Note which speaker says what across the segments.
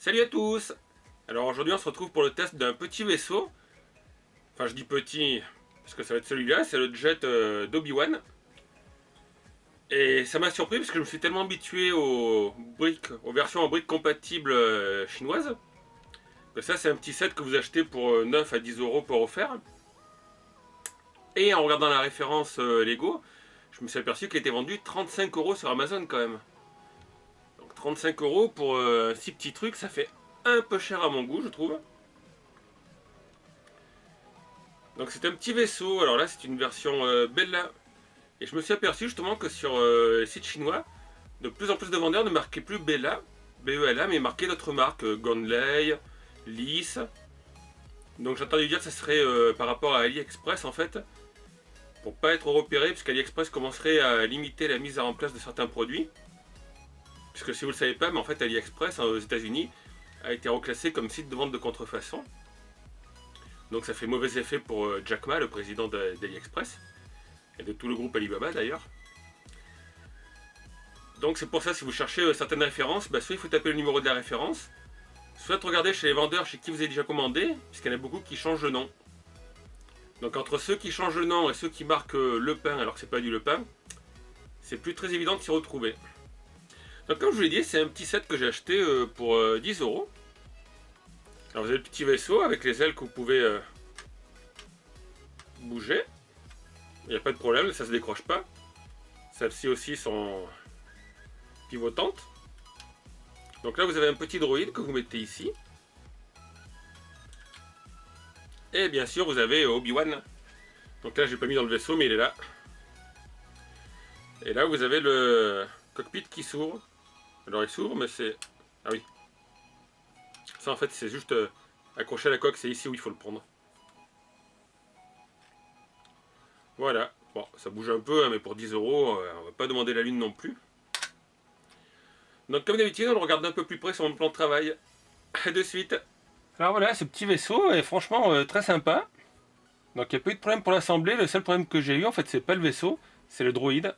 Speaker 1: Salut à tous. Alors aujourd'hui on se retrouve pour le test d'un petit vaisseau. Enfin je dis petit parce que ça va être celui-là, c'est le jet d'Obi-Wan. Et ça m'a surpris parce que je me suis tellement habitué aux briques, aux versions en briques compatibles chinoises. Que ça c'est un petit set que vous achetez pour 9 à 10 euros pour offert. Et en regardant la référence Lego, je me suis aperçu qu'il était vendu 35 euros sur Amazon quand même. Donc 35 euros pour un si petit truc, ça fait un peu cher à mon goût je trouve. Donc c'est un petit vaisseau, alors là c'est une version Bella. Et je me suis aperçu justement que sur les sites chinois, de plus en plus de vendeurs ne marquaient plus Bella, B-E-L-A, mais marquaient d'autres marques, Gonlei, Lys. Donc j'ai entendu dire que ça serait par rapport à AliExpress en fait, pour pas être repéré, puisque AliExpress commencerait à limiter la mise en place de certains produits. Puisque si vous le savez pas, mais en fait AliExpress aux États-Unis a été reclassé comme site de vente de contrefaçon. Donc ça fait mauvais effet pour Jack Ma, le président d'AliExpress, et de tout le groupe Alibaba d'ailleurs. Donc c'est pour ça, si vous cherchez certaines références, soit il faut taper le numéro de la référence, soit regarder chez les vendeurs chez qui vous avez déjà commandé, puisqu'il y en a beaucoup qui changent le nom. Donc entre ceux qui changent le nom et ceux qui marquent le pain alors que c'est pas du le pain, c'est plus très évident de s'y retrouver. Donc comme je vous l'ai dit, c'est un petit set que j'ai acheté pour 10 euros. Alors vous avez le petit vaisseau avec les ailes que vous pouvez bouger. Il n'y a pas de problème, ça ne se décroche pas. Celles-ci aussi sont pivotantes. Donc là vous avez un petit droïde que vous mettez ici. Et bien sûr vous avez Obi-Wan. Donc là je l'ai pas mis dans le vaisseau mais il est là. Et là vous avez le cockpit qui s'ouvre. Alors il s'ouvre mais c'est... Ah oui. Ça en fait c'est juste accroché à la coque, c'est ici où il faut le prendre. Voilà, bon ça bouge un peu hein, mais pour 10 euros on va pas demander la lune non plus. Donc comme d'habitude on le regarde d'un peu plus près sur mon plan de travail. A de suite. Alors voilà ce petit vaisseau est franchement très sympa. Donc il n'y a pas eu de problème pour l'assembler, le seul problème que j'ai eu en fait c'est pas le vaisseau, c'est le droïde.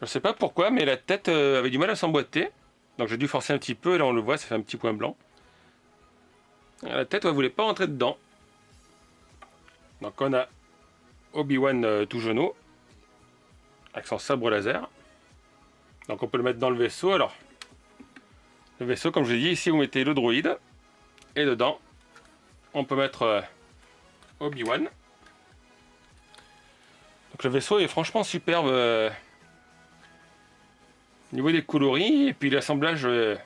Speaker 1: Je sais pas pourquoi mais la tête avait du mal à s'emboîter. Donc j'ai dû forcer un petit peu, et là on le voit, ça fait un petit point blanc. La tête ne voulait pas rentrer dedans. Donc on a Obi-Wan tout genou, avec son sabre laser. Donc on peut le mettre dans le vaisseau. Alors, le vaisseau, comme je l'ai dit, ici vous mettez le droïde. Et dedans, on peut mettre Obi-Wan. Donc le vaisseau est franchement superbe. Au niveau des coloris, et puis l'assemblage est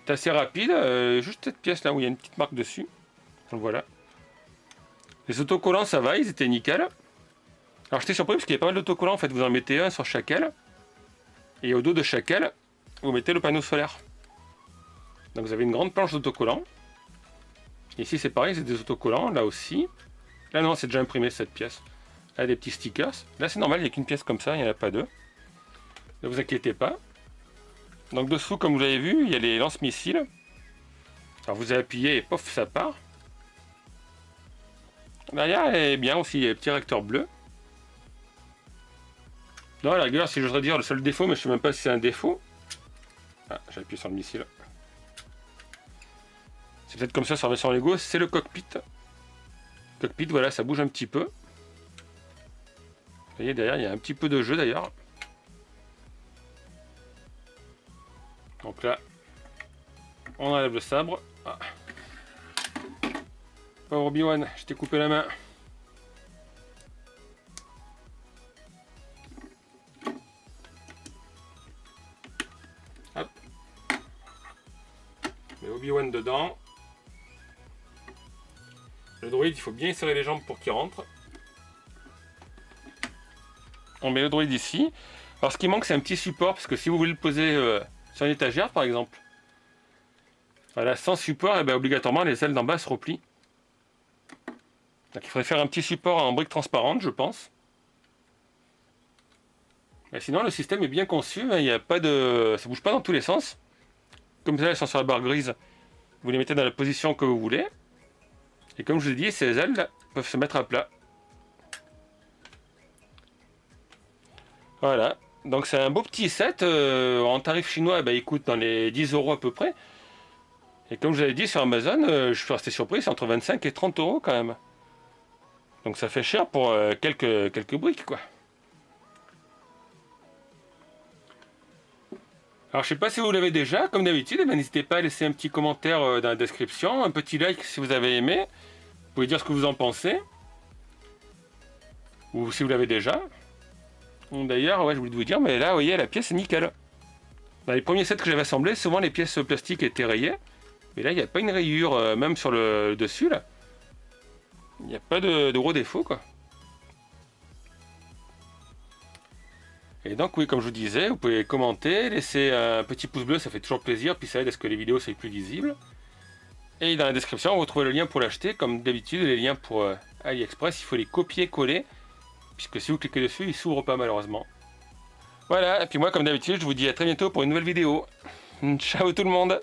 Speaker 1: assez rapide. Juste cette pièce là où il y a une petite marque dessus. Donc voilà. Les autocollants ça va, ils étaient nickel. Alors j'étais surpris parce qu'il y a pas mal d'autocollants, en fait vous en mettez un sur chaque aile. Et au dos de chaque aile, vous mettez le panneau solaire. Donc vous avez une grande planche d'autocollants. Ici c'est pareil, c'est des autocollants, là aussi. Là non, c'est déjà imprimé cette pièce. Là des petits stickers. Là c'est normal, il n'y a qu'une pièce comme ça, il n'y en a pas deux. Ne vous inquiétez pas. Donc dessous, comme vous l'avez vu, il y a les lance-missiles. Alors vous appuyez et pof, ça part. Derrière est bien aussi, il y a les petits réacteurs bleus. Non, à la rigueur, si j'oserais dire le seul défaut, mais je ne sais même pas si c'est un défaut. Ah, j'ai appuyé sur le missile. C'est peut-être comme ça sur la version Lego, c'est le cockpit. Cockpit, voilà, ça bouge un petit peu. Vous voyez, derrière, il y a un petit peu de jeu d'ailleurs. Donc là, on enlève le sabre. Ah. Pauvre Obi-Wan, je t'ai coupé la main. Hop. Mais Obi-Wan dedans. Le droïde, il faut bien serrer les jambes pour qu'il rentre. On met le droïde ici. Alors ce qui manque, c'est un petit support, parce que si vous voulez le poser sur une étagère, par exemple, voilà, sans support, et bien, obligatoirement, les ailes d'en bas se replient. Donc il faudrait faire un petit support en briques transparentes, je pense. Et sinon, le système est bien conçu, hein, il y a pas de... ça bouge pas dans tous les sens. Comme ça, elles sont sur la barre grise. Vous les mettez dans la position que vous voulez. Et comme je vous ai dit, ces ailes là, peuvent se mettre à plat. Voilà. Donc c'est un beau petit set. En tarif chinois, bah, il coûte dans les 10 euros à peu près. Et comme je vous avais dit sur Amazon, je suis resté surpris, c'est entre 25 et 30 euros quand même. Donc ça fait cher pour quelques briques quoi. Alors je sais pas si vous l'avez déjà, comme d'habitude, n'hésitez pas à laisser un petit commentaire dans la description, un petit like si vous avez aimé. Vous pouvez dire ce que vous en pensez. Ou si vous l'avez déjà. D'ailleurs, ouais, je voulais vous dire, mais là, vous voyez, la pièce est nickel. Dans les premiers sets que j'avais assemblés, souvent les pièces plastiques étaient rayées. Mais là, il n'y a pas une rayure, même sur le dessus, là. Il n'y a pas de gros défaut, quoi. Et donc, oui, comme je vous disais, vous pouvez commenter, laisser un petit pouce bleu, ça fait toujours plaisir, puis ça aide à ce que les vidéos soient plus visibles. Et dans la description, vous trouvez le lien pour l'acheter. Comme d'habitude, les liens pour AliExpress, il faut les copier-coller, puisque si vous cliquez dessus, ils ne s'ouvrent pas malheureusement. Voilà, et puis moi, comme d'habitude, je vous dis à très bientôt pour une nouvelle vidéo. Ciao tout le monde!